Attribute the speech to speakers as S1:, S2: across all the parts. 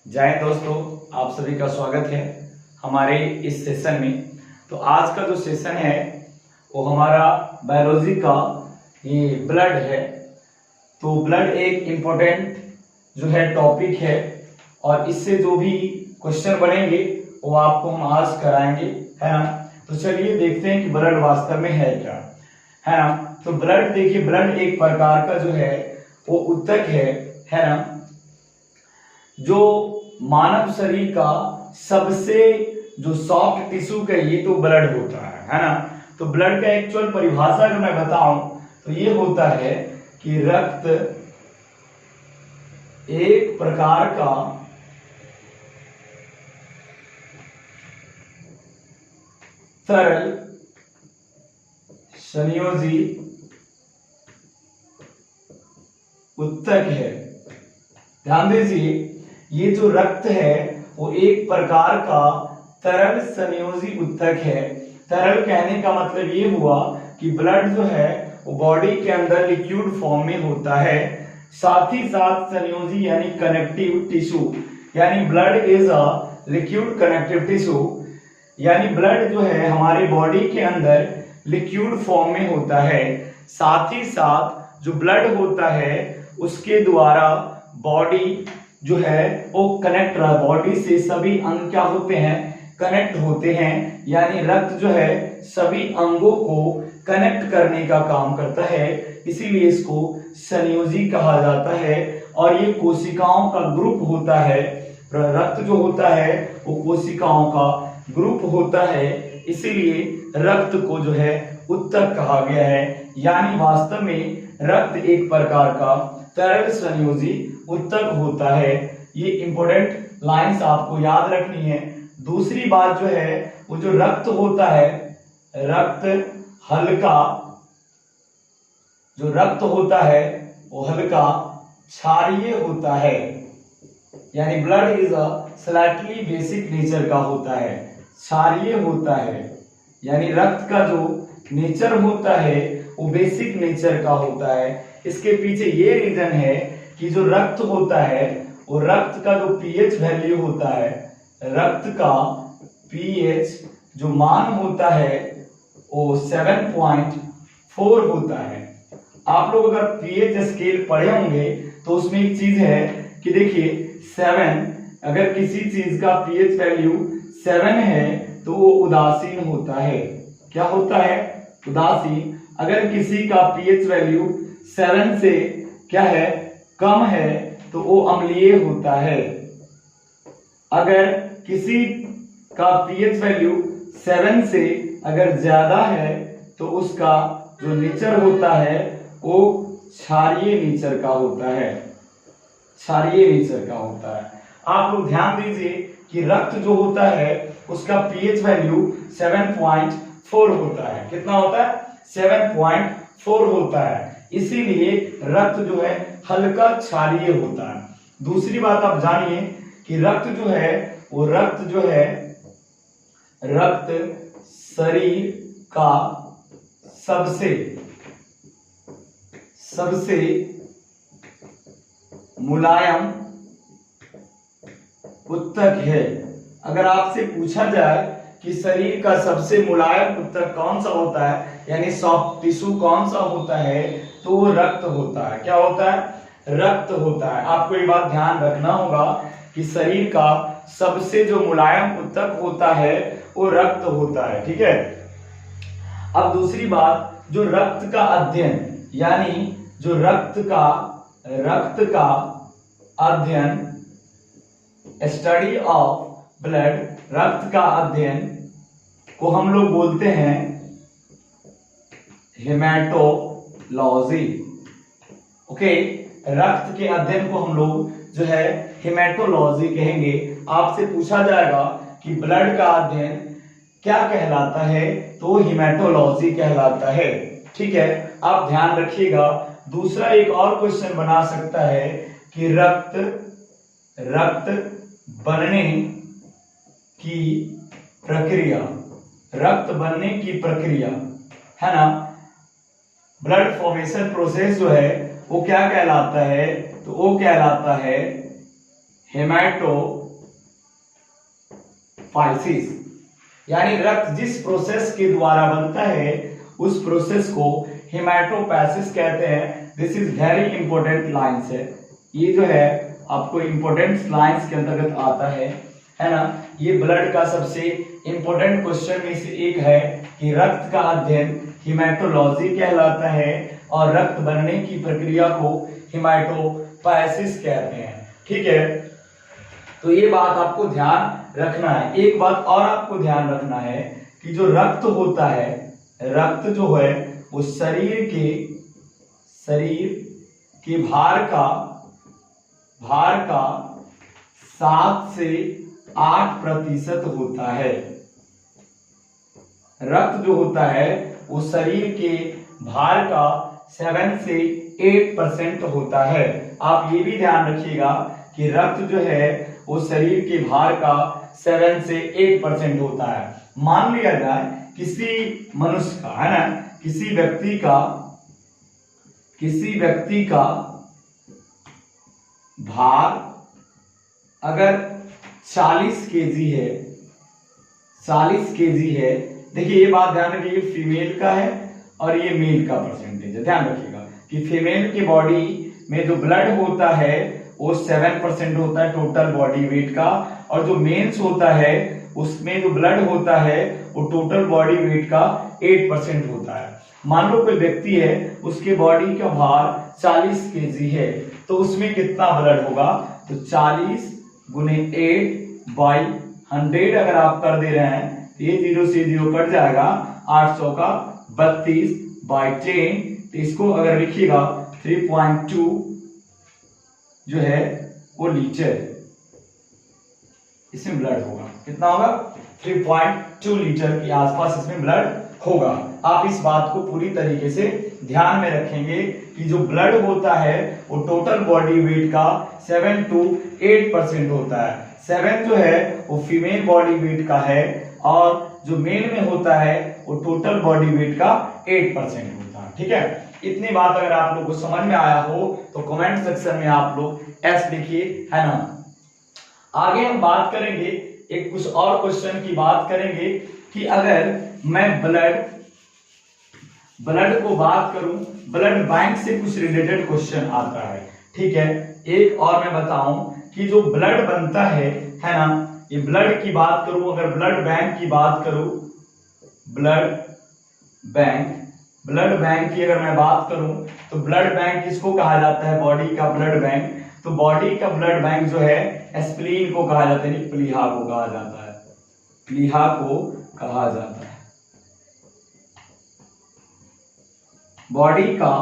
S1: जय हिंद दोस्तों, आप सभी का स्वागत है हमारे इस सेशन में। तो आज का जो सेशन है वो हमारा बायोलॉजी का ये ब्लड है। तो ब्लड एक इम्पोर्टेंट जो है टॉपिक है और इससे जो भी क्वेश्चन बनेंगे वो आपको हम आज कराएंगे, है ना। तो चलिए देखते हैं कि ब्लड वास्तव में है क्या, है ना। तो ब्लड देखिए, ब्लड एक प्रकार का जो है वो ऊतक है ना, जो मानव शरीर का सबसे जो सॉफ्ट टिश्यू कहिए तो ब्लड होता है ना। तो ब्लड का एक्चुअल परिभाषा अगर मैं बताऊं तो ये होता है कि रक्त एक प्रकार का तरल संयोजी ऊतक है। ध्यान दीजिए, ये जो रक्त है वो एक प्रकार का तरल संयोजी ऊतक है। तरल कहने का मतलब ये हुआ कि ब्लड जो है वो बॉडी के अंदर लिक्विड फॉर्म में होता है, साथ ही साथ संयोजी यानी कनेक्टिव टिश्यू, यानी blood is a liquid connective tissue, यानी ब्लड जो है हमारे बॉडी के अंदर लिक्विड फॉर्म में होता है। साथ ही साथ जो ब्लड होता है उसके द्वारा बॉडी जो है वो कनेक्ट रहा, बॉडी से सभी अंग क्या होते हैं, कनेक्ट होते हैं। यानी रक्त जो है सभी अंगों को कनेक्ट करने का काम करता है, इसीलिए इसको संयोजी कहा जाता है। और ये कोशिकाओं का ग्रुप होता है। रक्त जो होता है वो कोशिकाओं का ग्रुप होता है, इसीलिए रक्त को जो है ऊतक कहा गया है। यानी वास्तव में रक्त एक प्रकार का तरल संयोजी ऊतक होता है। ये इंपॉर्टेंट लाइंस आपको याद रखनी है। दूसरी बात जो है वो जो रक्त होता है, रक्त हल्का, जो रक्त होता है वो हल्का क्षारीय होता है, यानी blood is a slightly basic nature का होता है, क्षारीय होता है। यानी रक्त का जो नेचर होता है वो बेसिक नेचर का होता है। इसके पीछे ये रीजन है कि जो रक्त होता है वो रक्त का जो पीएच वैल्यू होता है, रक्त का पीएच जो मान होता है वो 7.4 होता है। आप लोग अगर पीएच स्केल पढ़े होंगे तो उसमें एक चीज है कि देखिए 7, अगर किसी चीज का पीएच वैल्यू 7 है तो वो उदासीन होता है। क्या होता है? उदासीन। अगर किसी का पीएच वैल्यू 7 से क्या है, कम है, तो वो अम्लीय होता है। अगर किसी का पीएच वैल्यू 7 से अगर ज्यादा है तो उसका जो नेचर होता है वो क्षारीय नेचर का होता है, क्षारीय नेचर का होता है। आप लोग ध्यान दीजिए कि रक्त जो होता है उसका पीएच वैल्यू 7.4 होता है। कितना होता है? 7.4 होता है, इसीलिए रक्त जो है हल्का क्षारीय होता है। दूसरी बात आप जानिए कि रक्त जो है वो रक्त शरीर का सबसे मुलायम ऊतक है। अगर आपसे पूछा जाए कि शरीर का सबसे मुलायम ऊतक कौन सा होता है, यानी सॉफ्ट टिश्यू कौन सा होता है, तो वो रक्त होता है। क्या होता है? रक्त होता है। आपको ये बात ध्यान रखना होगा कि शरीर का सबसे जो मुलायम ऊतक होता है वो रक्त होता है, ठीक है। अब दूसरी बात, जो रक्त का अध्ययन, यानी जो रक्त का अध्ययन, स्टडी ऑफ ब्लड, रक्त का अध्ययन को हम लोग बोलते हैं हेमाटोलॉजी। ओके, रक्त के अध्ययन को हम लोग जो है हेमाटोलॉजी कहेंगे। आपसे पूछा जाएगा कि ब्लड का अध्ययन क्या कहलाता है, तो हेमाटोलॉजी कहलाता है, ठीक है। आप ध्यान रखिएगा। दूसरा एक और क्वेश्चन बना सकता है कि रक्त बनने की प्रक्रिया, रक्त बनने की प्रक्रिया, है ना, ब्लड फॉर्मेशन प्रोसेस जो है वो क्या कहलाता है, तो वो कहलाता है हेमाटोपाइसिस, यानी रक्त जिस प्रोसेस के द्वारा बनता है उस प्रोसेस को हेमाटोपाइसिस कहते हैं। This is very important lines है, ये जो है आपको इंपॉर्टेंट लाइंस के अंतर्गत आता है ना। ये ब्लड का सबसे इंपॉर्टेंट क्वेश्चन में से एक है कि रक्त का अध्ययन हेमाटोलॉजी कहलाता है और रक्त बनने की प्रक्रिया को हेमाटोपाइसिस कहते हैं। ठीक है, तो ये बात आपको ध्यान रखना है। एक बात और आपको ध्यान रखना है कि जो रक्त होता है, रक्त जो है वो शरीर के भार का 7 से 8% होता है। रक्त जो होता है वो शरीर के भार का 7 से 8% होता है। आप ये भी ध्यान रखिएगा कि रक्त जो है वो शरीर के भार का 7 से 8% होता है। मान लिया जाए किसी मनुष्य का, है ना, किसी व्यक्ति का भार अगर 40 केजी है, 40 केजी है। देखिए ये बात ध्यान रखिए, फीमेल का है और ये मेल का परसेंटेज है। ध्यान रखिएगा कि फीमेल की बॉडी में जो ब्लड होता है वो 7% होता है टोटल बॉडी वेट का, और जो मेंस होता है उसमें जो ब्लड होता है वो टोटल बॉडी वेट का 8% होता है। मान लो कोई व्यक्ति है, उसके बॉडी का भार 40 केजी है, तो उसमें कितना ब्लड होगा? तो 40 गुने 8/100 अगर आप कर दे रहे हैं तो ये 0 से 0 कट जाएगा, 800 का 32/10। तो इसको अगर लिखिएगा 3.2 जो है वो लीटर इसमें ब्लड होगा। कितना होगा? 3.2 लीटर के आसपास इसमें ब्लड होगा। आप इस बात को पूरी तरीके से ध्यान में रखेंगे कि जो ब्लड होता है वो टोटल बॉडी वेट का 7 to 8% होता है। 7 जो है वो फीमेल बॉडी वेट का है और जो मेल में होता है वो टोटल बॉडी वेट का 8% होता है। ठीक है, इतनी बात अगर आप लोग को समझ में आया हो तो कमेंट सेक्शन में आप लोग एस लिखिए, है ना। आगे हम बात करेंगे, एक कुछ और क्वेश्चन की बात करेंगे कि अगर मैं ब्लड को बात करूं, ब्लड बैंक से कुछ रिलेटेड क्वेश्चन आता है। ठीक है, एक और मैं बताऊं कि जो ब्लड बनता है ना, ये ब्लड की बात करूं, अगर ब्लड बैंक की बात करूं, ब्लड बैंक की अगर मैं बात करूं तो ब्लड बैंक किसको कहा जाता है? बॉडी का ब्लड बैंक। तो बॉडी का ब्लड बैंक जो है स्प्लीन को कहा जाता है, प्लीहा को कहा जाता है, प्लीहा को कहा जाता है। बॉडी का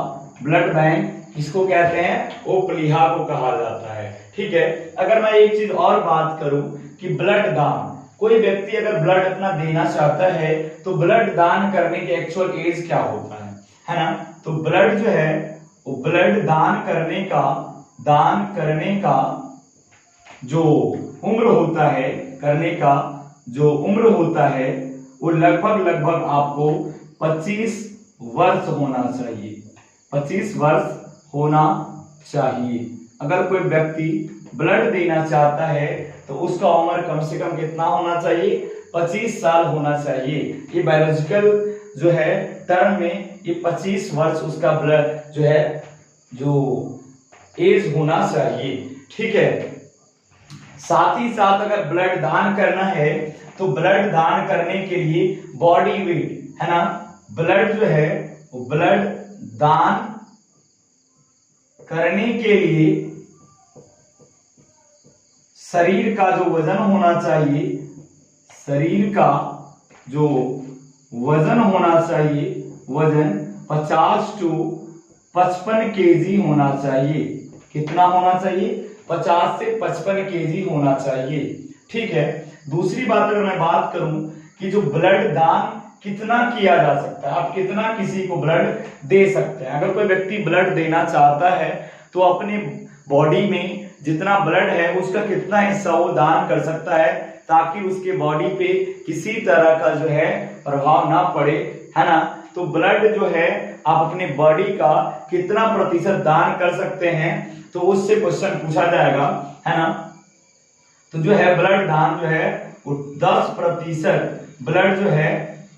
S1: ब्लड बैंक किसको कहते हैं? वो प्लीहा को कहा जाता है। ठीक है, अगर मैं एक चीज और बात करूं कि ब्लड दान, कोई व्यक्ति अगर ब्लड अपना देना चाहता है तो ब्लड दान करने की एक्चुअल एज क्या होता है ना। तो ब्लड जो है वो ब्लड दान करने का जो उम्र होता है, करने का जो उम्र होता है वो लगभग आपको 25 वर्ष होना चाहिए, 25 वर्ष होना चाहिए। अगर कोई व्यक्ति ब्लड देना चाहता है तो उसका उम्र कम से कम कितना होना चाहिए? 25 साल होना चाहिए। ये बायोलॉजिकल जो है टर्म में ये 25 वर्ष उसका ब्लड जो है जो एज होना चाहिए। ठीक है, साथ ही साथ अगर ब्लड दान करना है तो ब्लड दान करने के लिए बॉडी वेट, है ना, ब्लड जो है वो ब्लड दान करने के लिए शरीर का जो वजन होना चाहिए, शरीर का जो वजन होना चाहिए, वजन 50 to 55 केजी होना चाहिए। कितना होना चाहिए? 50 से 55 केजी होना चाहिए। ठीक है, दूसरी बात अगर मैं बात करूं कि जो ब्लड दान कितना किया जा सकता है, आप कितना किसी को ब्लड दे सकते हैं। अगर कोई व्यक्ति ब्लड देना चाहता है तो अपने बॉडी में जितना ब्लड है उसका कितना हिस्सा वो दान कर सकता है ताकि उसके बॉडी पे किसी तरह का जो है प्रभाव ना पड़े, है ना। तो ब्लड जो है आप अपने बॉडी का कितना प्रतिशत दान कर सकते हैं, तो उससे क्वेश्चन पूछा जाएगा, है ना। तो जो है ब्लड दान जो है वो 10% ब्लड जो है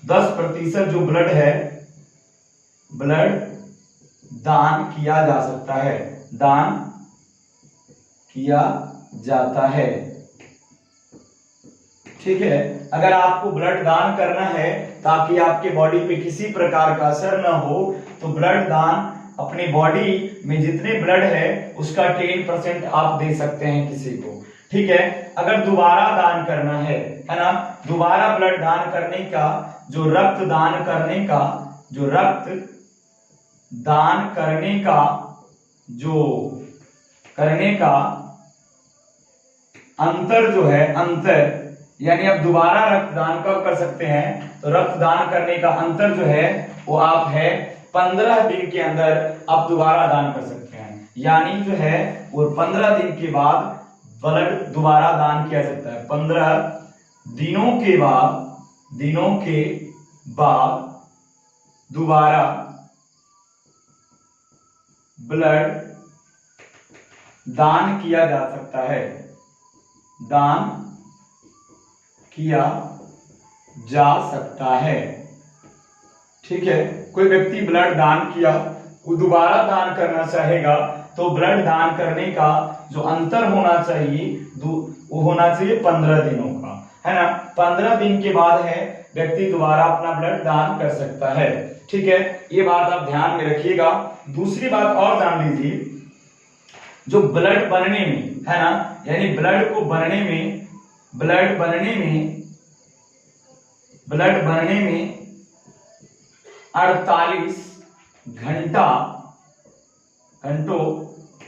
S1: 10% जो ब्लड है ब्लड दान किया जा सकता है, दान किया जाता है। ठीक है, अगर आपको ब्लड दान करना है ताकि आपके बॉडी पे किसी प्रकार का असर ना हो तो ब्लड दान अपनी बॉडी में जितने ब्लड है उसका 10% आप दे सकते हैं किसी को। ठीक है, अगर दोबारा दान करना है ना, दोबारा ब्लड दान करने का जो रक्त दान करने का जो रक्त दान करने का जो करने का अंतर जो है अंतर, यानी आप दोबारा रक्तदान कब कर सकते हैं, तो रक्तदान करने का अंतर जो है वो आप है 15 दिन के अंदर आप दोबारा दान कर सकते हैं। यानी जो है वो 15 दिन के बाद ब्लड दोबारा दान किया जाता है। 15 दिनों के बाद दोबारा ब्लड दान किया जा सकता है, दान किया जा सकता है। ठीक है, कोई व्यक्ति ब्लड दान किया वो दोबारा दान करना चाहेगा तो ब्लड दान करने का जो अंतर होना चाहिए वो होना चाहिए 15 दिनों का, है ना। 15 दिन के बाद है व्यक्ति दोबारा अपना ब्लड दान कर सकता है। ठीक है, ये बात आप ध्यान में रखिएगा। दूसरी बात और जान लीजिए, जो ब्लड बनने में है ना, यानी ब्लड बनने में 48 घंटों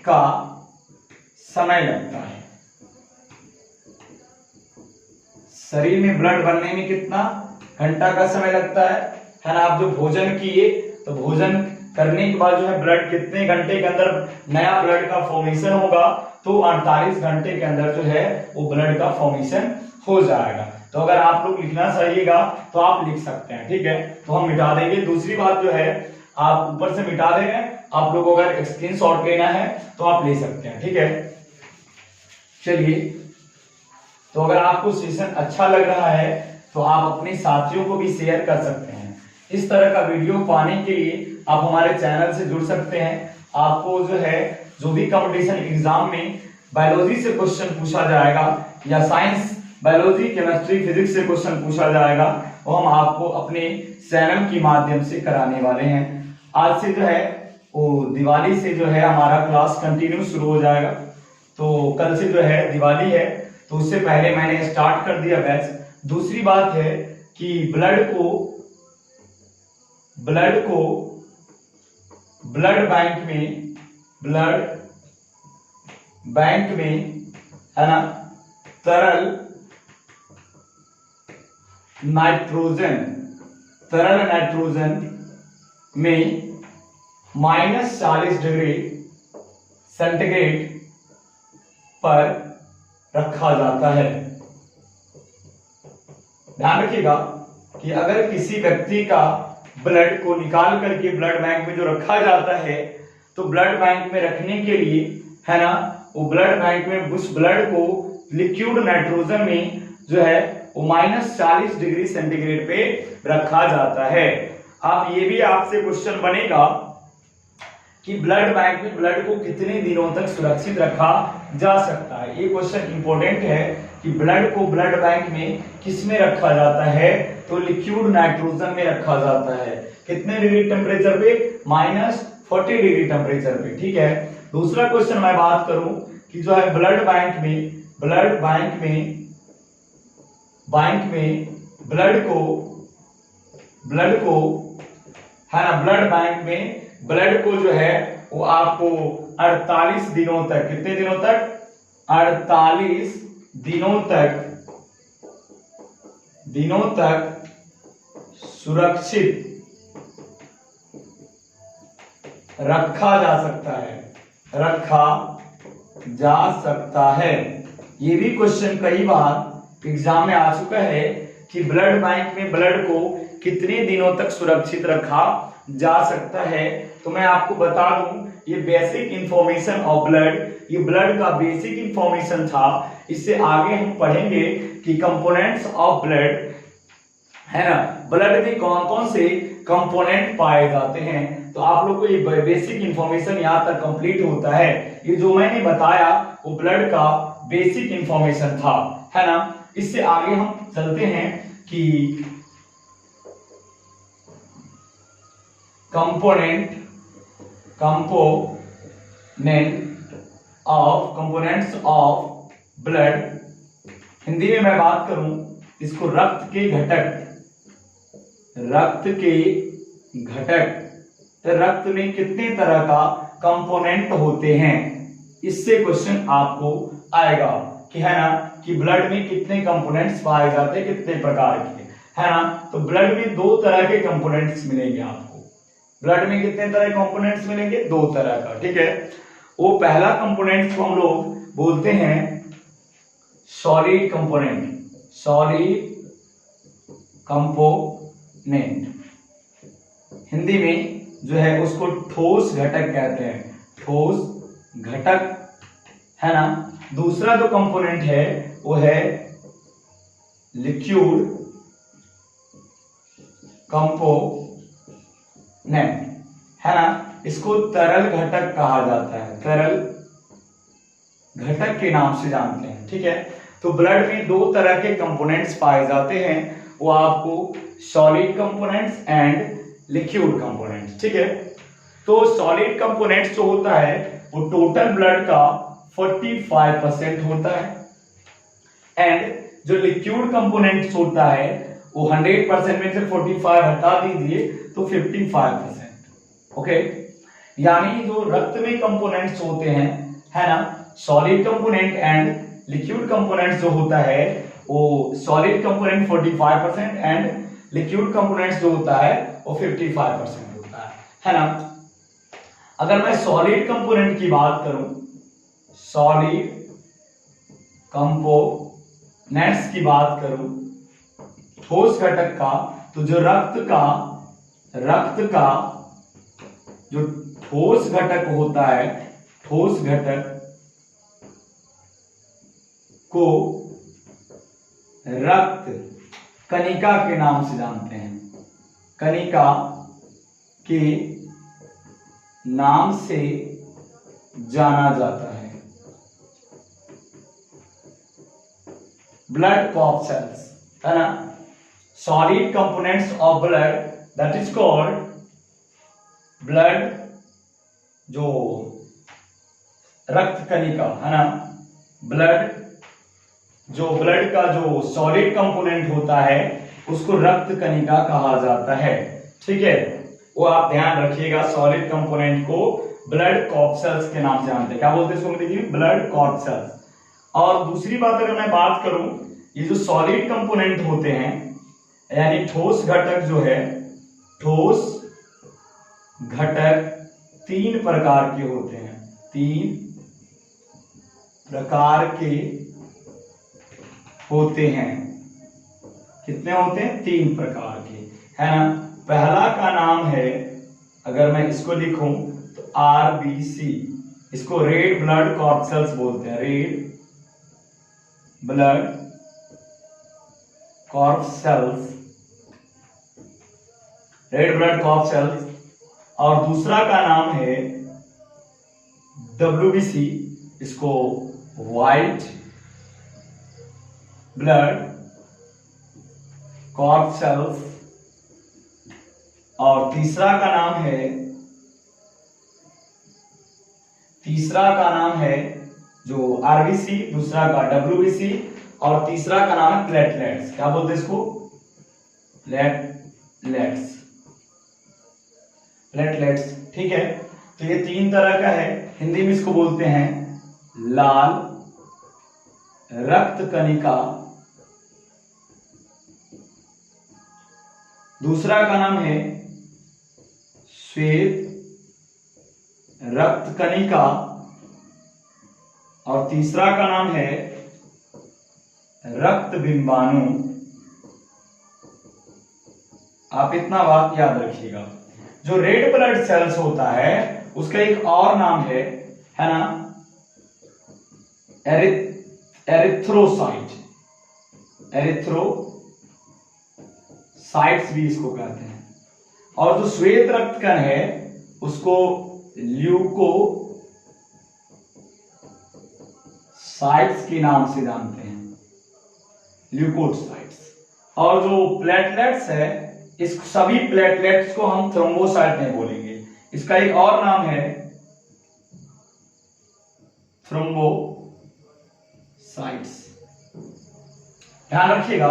S1: का समय लगता है। शरीर में ब्लड बनने में कितना घंटा का समय लगता है ना। आप जो भोजन किए तो भोजन करने के बाद जो है ब्लड कितने घंटे के अंदर नया ब्लड का फॉर्मेशन होगा, तो 48 घंटे के अंदर जो है वो ब्लड का फॉर्मेशन हो जाएगा। तो अगर आप लोग लिखना चाहिएगा तो आप लिख सकते हैं। ठीक है, तो हम मिटा देंगे। दूसरी बात जो है आप ऊपर से मिटा देंगे, आप लोगों को अगर स्क्रीनशॉट लेना है तो आप ले सकते हैं। ठीक है, चलिए, तो अगर आपको सेशन अच्छा लग रहा है तो आप अपने साथियों को भी शेयर कर सकते हैं। इस तरह का वीडियो पाने के लिए आप हमारे चैनल से जुड़ सकते हैं। आपको जो है जो भी कंपटीशन एग्जाम में बायोलॉजी से क्वेश्चन पूछा जाएगा या साइंस, बायोलॉजी, केमिस्ट्री, फिजिक्स से क्वेश्चन पूछा जाएगा वो हम आपको अपने चैनल के माध्यम से कराने वाले हैं। आज से जो है वो दिवाली से जो है हमारा क्लास कंटिन्यू शुरू हो जाएगा। तो कल से जो है दिवाली है, तो उससे पहले मैंने स्टार्ट कर दिया बैच। दूसरी बात है कि ब्लड बैंक में है ना तरल नाइट्रोजन में -40 डिग्री सेंटीग्रेड पर रखा जाता है। ध्यान रखिएगा कि अगर किसी व्यक्ति का ब्लड को निकाल करके ब्लड बैंक में जो रखा जाता है तो ब्लड बैंक में रखने के लिए है ना वो ब्लड बैंक में उस ब्लड को लिक्विड नाइट्रोजन में जो है वो -40 डिग्री सेंटीग्रेड पे रखा जाता है। अब ये भी आपसे क्वेश्चन बनेगा कि ब्लड बैंक में ब्लड को कितने दिनों तक सुरक्षित रखा जा सकता है। ये क्वेश्चन इंपॉर्टेंट है कि ब्लड को ब्लड बैंक में किस में रखा जाता है, तो लिक्विड नाइट्रोजन में रखा जाता है। कितने डिग्री टेम्परेचर पे, -40 डिग्री टेम्परेचर पे। ठीक है, दूसरा क्वेश्चन मैं बात करूं कि जो है ब्लड बैंक में ब्लड को है ना ब्लड बैंक में ब्लड को जो है वो आपको 48 दिनों तक, कितने दिनों तक, 48 दिनों तक सुरक्षित रखा जा सकता है। ये भी क्वेश्चन कई बार एग्जाम में आ चुका है कि ब्लड बैंक में ब्लड को कितने दिनों तक सुरक्षित रखा जा सकता है। तो मैं आपको बता दूं, ये बेसिक इंफॉर्मेशन ऑफ ब्लड ये ब्लड का बेसिक इंफॉर्मेशन था। इससे आगे हम पढ़ेंगे कि कंपोनेंट्स ऑफ ब्लड, है ना, ब्लड में कौन कौन से कंपोनेंट पाए जाते हैं। तो आप लोग को ये बेसिक इंफॉर्मेशन यहाँ तक कंप्लीट होता है। ये जो मैंने बताया वो ब्लड का बेसिक इंफॉर्मेशन था, है ना। इससे आगे हम चलते हैं कि कंपोनेंट्स ऑफ ब्लड। हिंदी में मैं बात करूं इसको रक्त के घटक। तो रक्त में कितने तरह का कंपोनेंट होते हैं, इससे क्वेश्चन आपको आएगा कि, है ना, कि ब्लड में कितने कंपोनेंट्स पाए जाते हैं, कितने प्रकार के, है ना। तो ब्लड में 2 तरह के कंपोनेंट्स मिलेंगे आपको। ब्लड में कितने तरह के कंपोनेंट्स मिलेंगे, 2 तरह का, ठीक है। वो पहला कंपोनेंट को हम लोग बोलते हैं सॉलिड कंपोनेंट। हिंदी में जो है उसको ठोस घटक कहते हैं, ठोस घटक, है ना। दूसरा जो कंपोनेंट है वो है लिक्विड कंपोनेंट, है ना। इसको तरल घटक कहा जाता है, तरल घटक के नाम से जानते हैं, ठीक है। तो ब्लड में 2 तरह के कंपोनेंट्स पाए जाते हैं, वो आपको solid components and liquid components, ठीक है। तो सॉलिड कंपोनेंट्स जो होता है वो टोटल ब्लड का 45% होता है, एंड जो लिक्विड कंपोनेंट्स होता है वो 100% में से 45 हटा दीजिए तो 55%, ओके। यानी जो रक्त में कंपोनेंट्स होते हैं, है ना, solid component and liquid components जो होता है वो solid component 45% and liquid components जो होता है वो 55% होता है ना। अगर मैं सॉलिड कंपोनेंट की बात करूं, सॉलिड कंपोनेंट्स की बात करूं, ठोस घटक का, तो जो रक्त का जो ठोस घटक होता है, ठोस घटक को रक्त कणिका के नाम से जानते हैं, कणिका के नाम से जाना जाता है। ब्लड कॉर्पसेल्स, है ना, solid components of blood, that is called blood, जो रक्त कणिका, है ना, ब्लड, जो ब्लड का जो सॉलिड कंपोनेंट होता है उसको रक्त कणिका कहा जाता है, ठीक है। वो आप ध्यान रखिएगा, सॉलिड कंपोनेंट को ब्लड कॉर्पसेल्स के नाम से जानते हैं। क्या बोलते हैं इसको, देखिए, ब्लड कॉर्पसेल्स। और दूसरी बात अगर मैं बात करूं, ये जो सॉलिड कंपोनेंट होते हैं, यानी ठोस घटक जो है, ठोस घटक 3 प्रकार के होते हैं, 3 प्रकार के होते हैं। कितने होते हैं, 3 प्रकार के, है ना। पहला का नाम है, अगर मैं इसको लिखूं तो RBC, इसको रेड ब्लड कॉर्पसेल्स बोलते हैं, red blood corpuscles, red blood corpuscles. और दूसरा का नाम है WBC, इसको व्हाइट ब्लड कॉर्पसेल्स। और तीसरा का नाम है जो RBC, दूसरा का WBC, और तीसरा का नाम है प्लेटलेट्स। क्या बोलते हैं इसको, प्लेटलेट्स, ठीक है। तो ये 3 तरह का है, हिंदी में इसको बोलते हैं लाल रक्त कणिका, दूसरा का नाम है श्वेत रक्त कणिका, और तीसरा का नाम है रक्त बिंबाणु। आप इतना बात याद रखिएगा। जो रेड ब्लड सेल्स होता है उसका एक और नाम है ना, एरिथ्रोसाइट, एरिथ्रोसाइट्स भी इसको कहते हैं। और जो श्वेत रक्त कण है उसको ल्यूकोसाइट्स के नाम से जानते हैं, ल्यूकोसाइट्स। और जो प्लेटलेट्स है, इस सभी प्लेटलेट्स को हम थ्रोम्बोसाइट नहीं बोलेंगे, इसका एक और नाम है थ्रोम्बोसाइट्स। ध्यान रखिएगा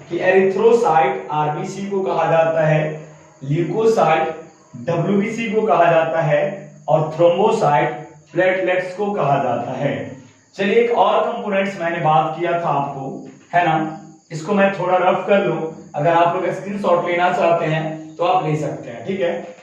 S1: कि एरिथ्रोसाइट आरबीसी को कहा जाता है, ल्यूकोसाइट डब्ल्यूबीसी को कहा जाता है और थ्रोम्बोसाइट प्लेटलेट्स को कहा जाता है। चलिए एक और कंपोनेंट्स मैंने बात किया था आपको, है ना, इसको मैं थोड़ा रफ कर लूं, अगर आप लोग स्क्रीनशॉट लेना चाहते हैं तो आप ले सकते हैं, ठीक है।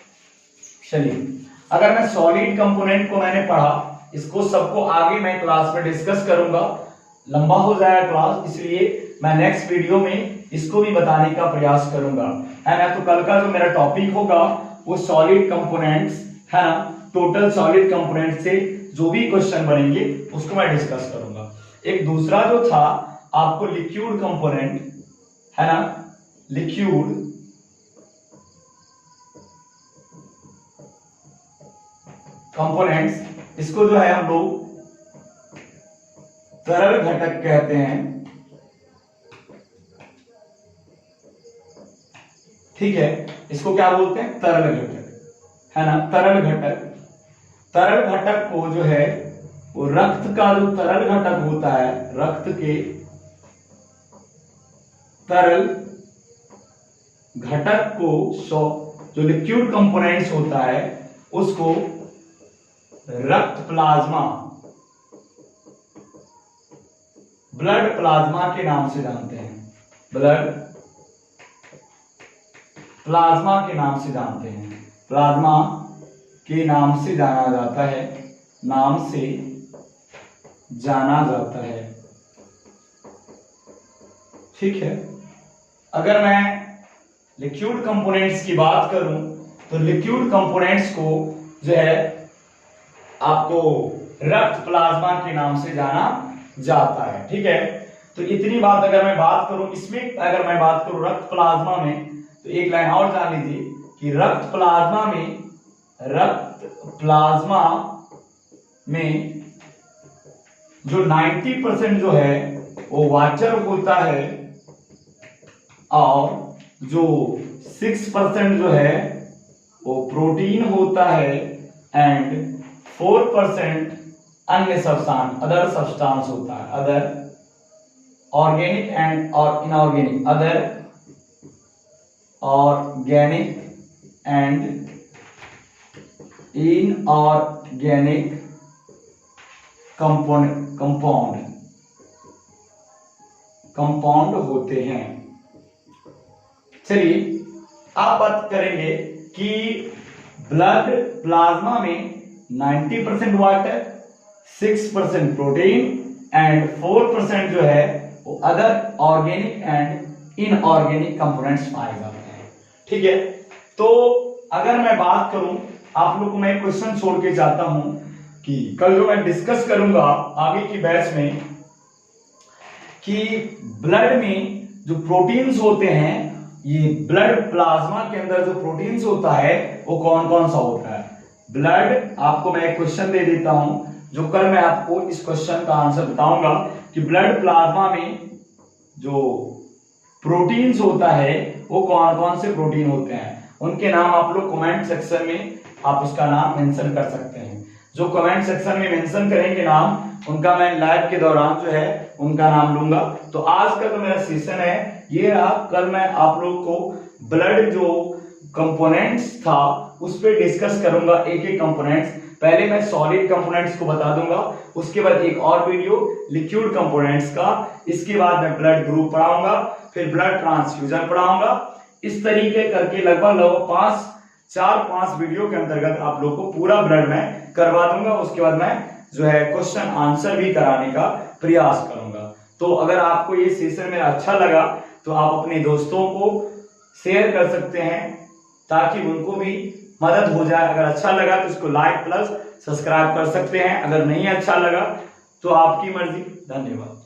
S1: चलिए अगर मैं सॉलिड कंपोनेंट को मैंने पढ़ा, इसको सबको आगे मैं क्लास में डिस्कस करूंगा, लंबा हो जाएगा क्लास, इसलिए मैं नेक्स्ट वीडियो में इसको भी बताने का प्रयास करूंगा, है ना। तो कल का जो मेरा टॉपिक होगा वो सॉलिड कंपोनेंट्स, है ना, टोटल सॉलिड कंपोनेंट से जो भी क्वेश्चन बनेंगे उसको मैं डिस्कस करूंगा। एक दूसरा जो था आपको लिक्विड कंपोनेंट, है ना, लिक्विड कंपोनेंट्स, इसको जो है हम लोग तरल घटक कहते हैं, ठीक है। इसको क्या बोलते हैं? तरल घटक, है ना, तरल घटक। तरल घटक को जो है वो रक्त का जो तरल घटक होता है, रक्त के तरल घटक को जो लिक्विड कंपोनेंट्स होता है उसको रक्त प्लाज्मा, ब्लड प्लाज्मा के नाम से जानते हैं, ब्लड प्लाज्मा के नाम से जानते हैं, प्लाज्मा के नाम से जाना जाता है, नाम से जाना जाता है, ठीक है। अगर मैं लिक्विड कंपोनेंट्स की बात करूं तो लिक्विड कंपोनेंट्स को जो है आपको रक्त प्लाज्मा के नाम से जाना जाता है, ठीक है। तो इतनी बात अगर मैं बात करूं इसमें, अगर मैं बात करूं रक्त प्लाज्मा में, तो एक लाइन और जान लीजिए कि रक्त प्लाज्मा में जो 90% जो है वो वाटर होता है और जो 6% जो है वो प्रोटीन होता है एंड 4% अन्य सब्सटेंस, अदर सब्सटेंस होता है, अदर ऑर्गेनिक एंड और inorganic, other organic and inorganic compound होते हैं। चलिए आप बात करेंगे कि ब्लड प्लाज्मा में 90% वाटर, 6% प्रोटीन एंड 4% जो है वो other organic and inorganic components पाए जाते हैं, ठीक है। तो अगर मैं बात करूं, आप लोग को मैं क्वेश्चन छोड़ के जाता हूं कि कल जो मैं डिस्कस करूंगा आगे की बैच में कि ब्लड में जो प्रोटीन्स होते हैं, ये ब्लड प्लाज्मा के अंदर जो प्रोटीन्स होता है वो कौन कौन सा होता है। ब्लड, आपको मैं एक क्वेश्चन दे देता हूं जो कल मैं आपको इस क्वेश्चन का आंसर बताऊंगा कि ब्लड प्लाज्मा में जो प्रोटीन्स होता है वो कौन कौन से प्रोटीन होते हैं, उनके नाम आप लोग कमेंट सेक्शन में आप उसका नाम मेंशन कर सकते हैं। जो कमेंट सेक्शन में मेंशन करेंगे नाम, उनका मैं लाइव के दौरान जो है उनका नाम लूंगा। तो आज का जो मेरा सेशन है ये रहा। कल मैं आप लोग को ब्लड जो कंपोनेंट्स था उस पर डिस्कस करूंगा, एक एक कंपोनेंट्स। पहले मैं सॉलिड कंपोनेंट्स को बता दूंगा, उसके बाद एक और वीडियो लिक्विड कंपोनेंट्स का, इसके बाद मैं ब्लड ग्रुप पढ़ाऊंगा, फिर ब्लड ट्रांसफ्यूजन पढ़ाऊंगा। इस तरीके करके लगभग 4-5 वीडियो के अंतर्गत आप लोग को पूरा ब्लड में करवा दूंगा। उसके बाद मैं जो है क्वेश्चन आंसर भी कराने का प्रयास करूंगा। तो अगर आपको ये सेशन मेरा अच्छा लगा तो आप अपने दोस्तों को शेयर कर सकते हैं ताकि उनको भी मदद हो जाए। अगर अच्छा लगा तो इसको लाइक प्लस सब्सक्राइब कर सकते हैं। अगर नहीं अच्छा लगा तो आपकी मर्जी। धन्यवाद।